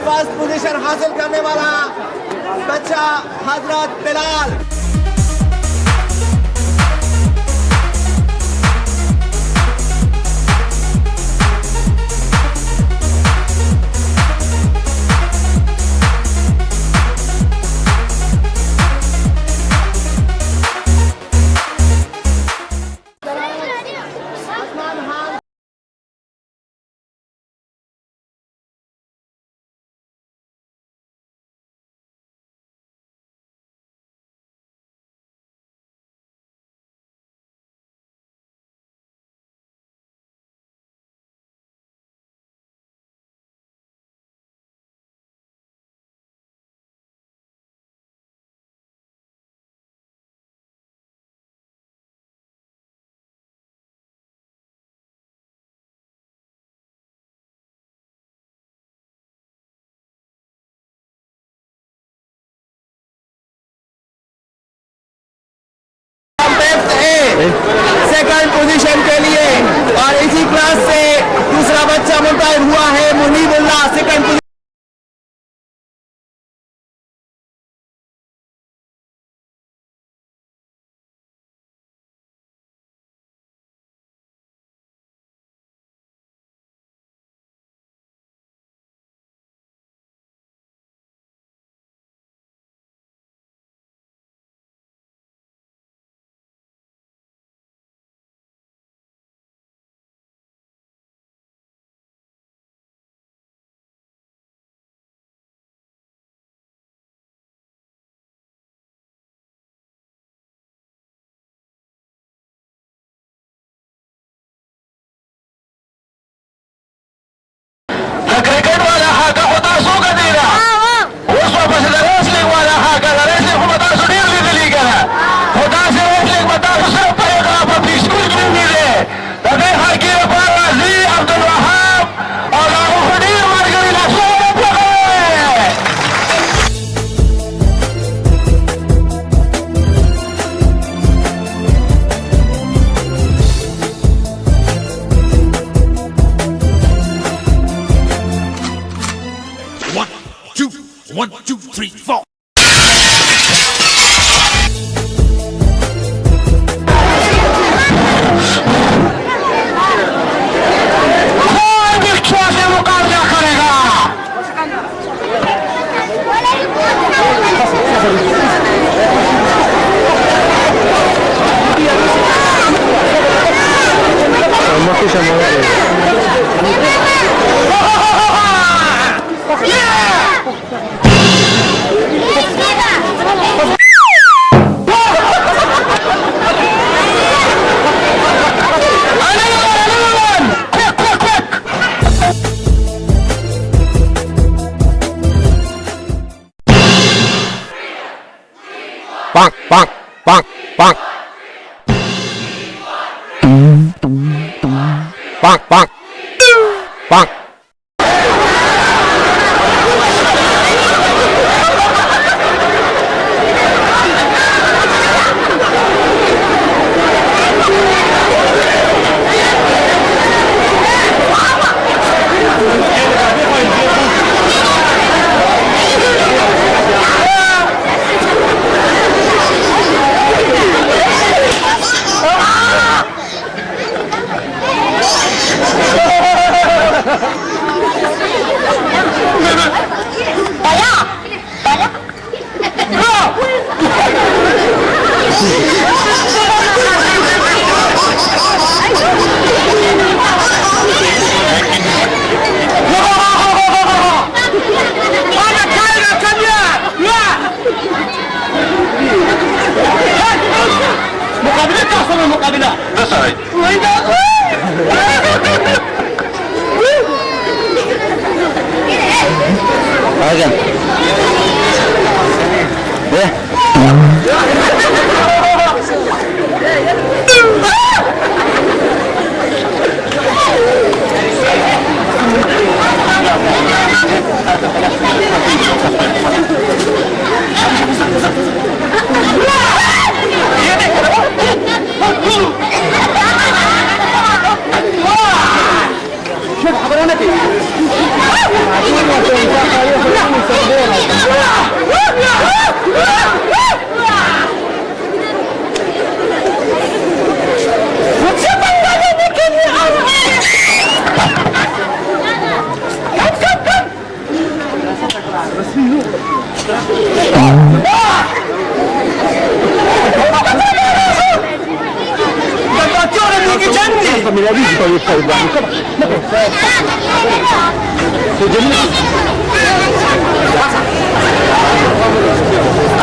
फर्स्ट पोजीशन हासिल करने वाला बच्चा हजरत बिलाल। सेकंड पोजीशन के लिए और इसी क्लास से दूसरा बच्चा मुंतखब हुआ है मुनीबुल्लाह सेकंड पोजीशन। क्रिकेट वाला हाका होता सो का देना उस वापस रेसलिंग वाला हाका रेसलिंग को बता सो डील भी दिली करा होता से रेसलिंग बता सो सिर्फ पर एक आप अपनी स्कूल की नहीं दे तबे हाकी पर राजी अब्दुल वहाब और लागू खडीर मार गई लाशों One, two, three, four. Bonk, bonk, bonk, bonk. Bonk, bonk, bonk. la vie, j'ai pas envie de faire le bar. C'est Jamil.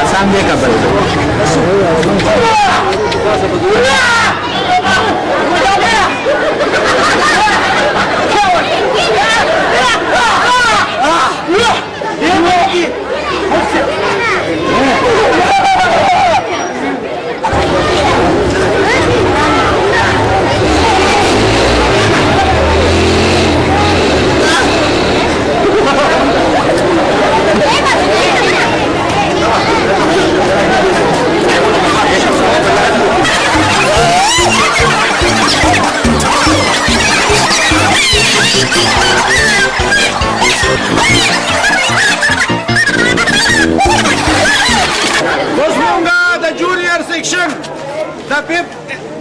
Asangnya kabar.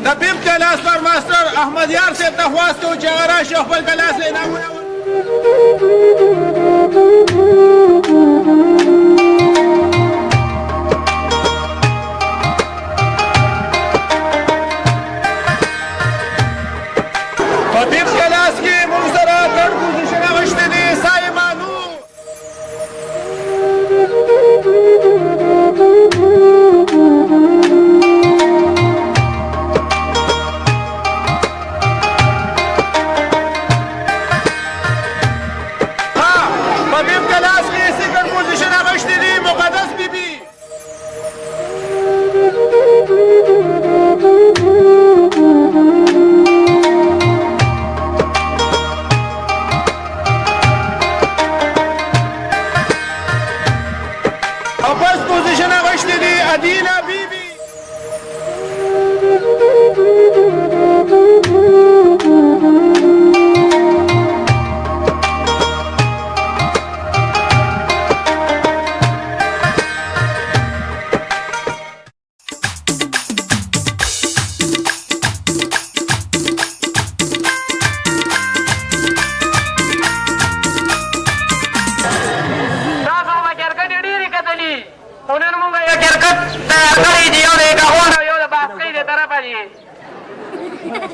د پیپ کلاس پر ماستر احمد یار صاحب ته خواستو چې هغه راشي او خپل کلاس له انعامونه په پیپ کلاس کې موږ سره ګډ پوزیشن اخیستی دی سایمانو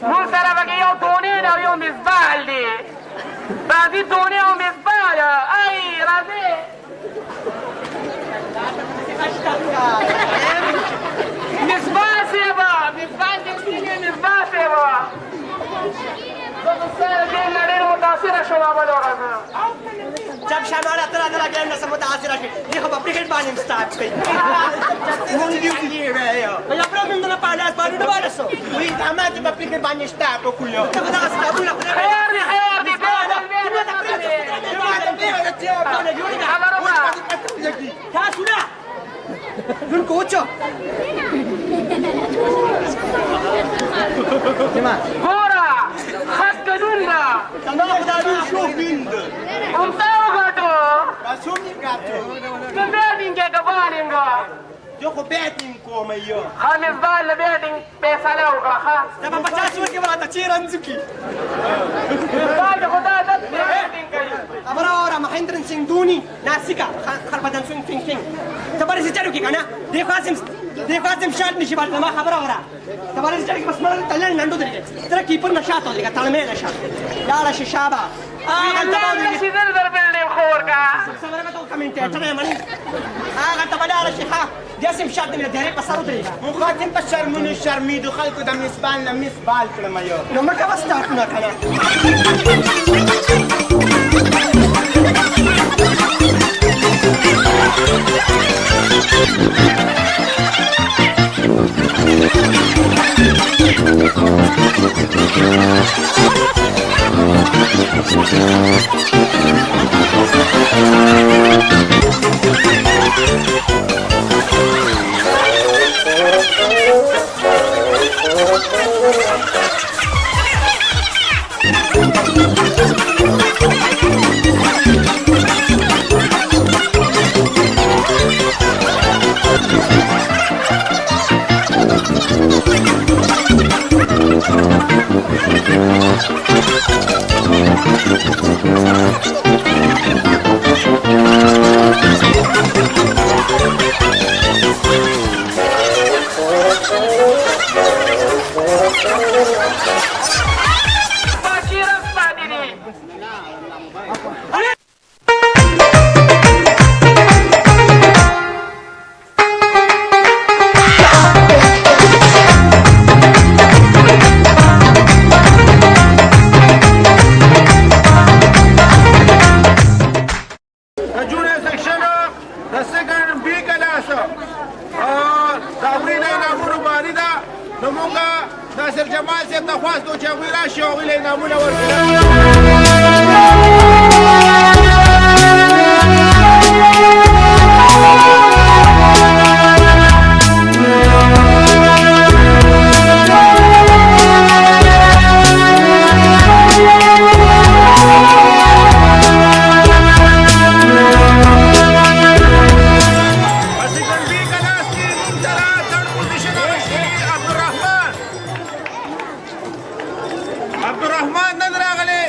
مون سره پکې یو دونې ده او یو مصباح دی راځي دونې او مصباح ده ای راځي مصباح صاحب مصباح مصباح صاحب زه خو ستا ګیم نه ډېر متاثره شوم بله ورځ जब शमारा तरह तरह गेम न समझ आसिर आके देखो क्रिकेट बानिंग स्टार्ट कई मुंग दी ये वे यो या प्रो में ना पाला बारू न वारसो वही दामा जब क्रिकेट बानिंग स्टार्ट को कुयो तब ना स्टार्ट ना خير دي क्या सुना دون کوچو ګوره خط ګډون ده تمام دارو شو بیند همتا وګټو راسومی ګاتو ته بیټینګ کې کبالینګ جو خو بیٹنگ کوم یو خامس بال بیټینګ فیصله وکړه ښه دا په 50 ورکې ولاته چیرن ځکی بال خدا د بیټینګ کوي خبره اورا مهندر سنگھ دونی ناسیکا خربدن سنگھ تبارې چارو کې کنه دیکھو قاسم شاٹ نشي باندې ما خبره اورا تبارې چارو کې بس مړ تلل نندو درې تر کیپر نشاط ولګا تړمه نشاط داړه شابه هغه چې دل در بیلډینګ خور کا خبره ته کمنټیټر یم هغه تبارې شيخه جسم شاط دې درې په سر درې مخاطب په شرمونو شرمیدو خلکو د مسبال نه مسبال کړم یو نو مرکه واستارت نه کنه عبدالرحمن نن راغلی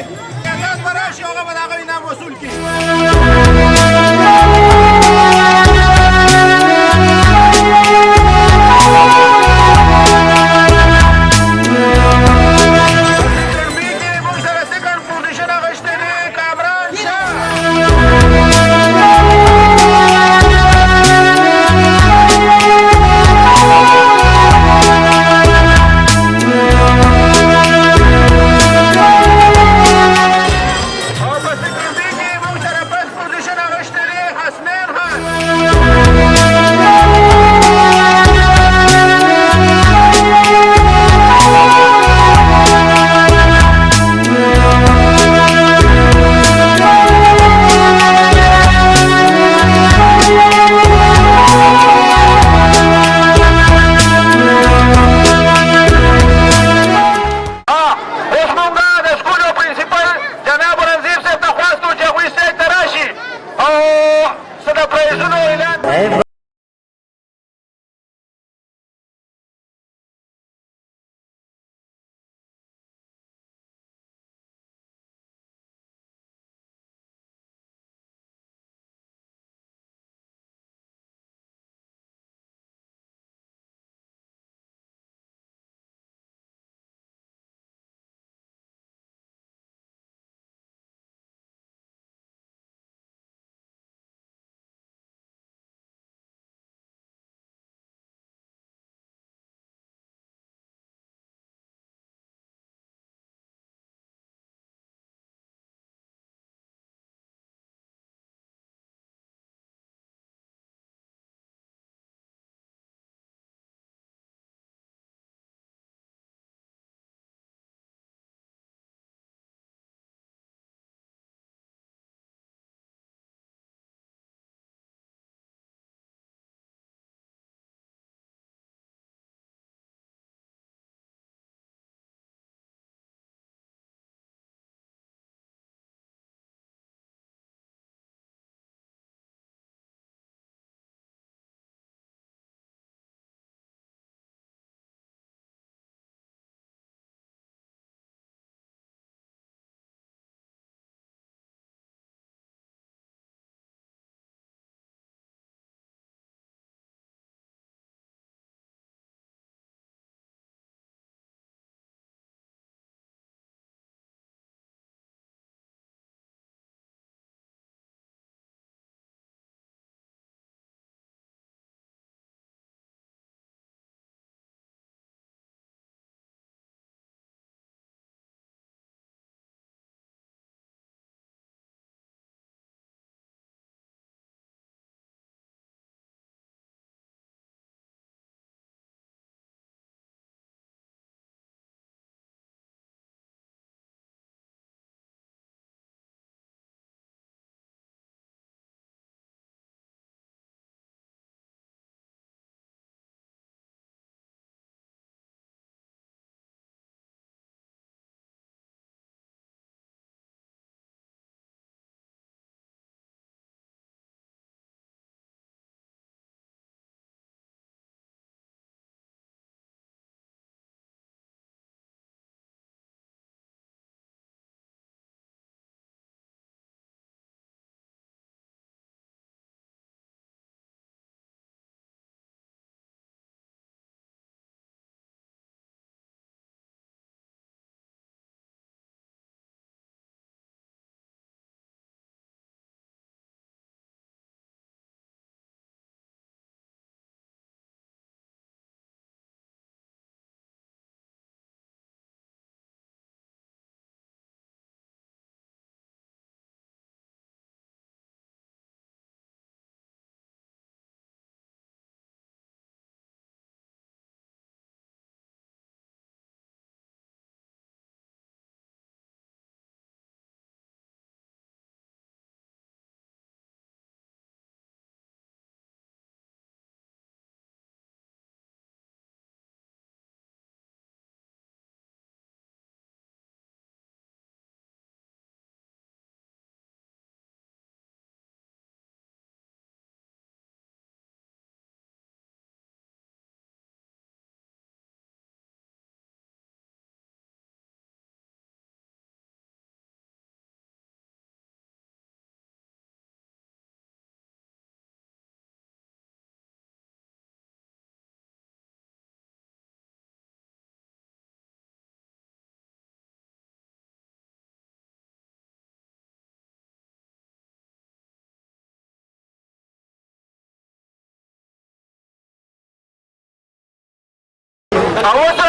او اوس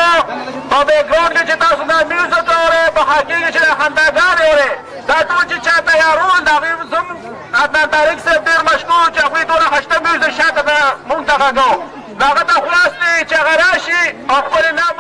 په بیکګراونډ کې چې تاسو دا میوزیک اورئ په حقیقت کې چې خنداګانې اورئ دا ټول چې چا تیارول د هغوی زموږ عدنان طارق صاحب ډېر مشکور چې هغوی ټوله خشته میوزیک شاته موږ ته غږو د هغه ته خلاص دی چې هغه راشي او خپل نام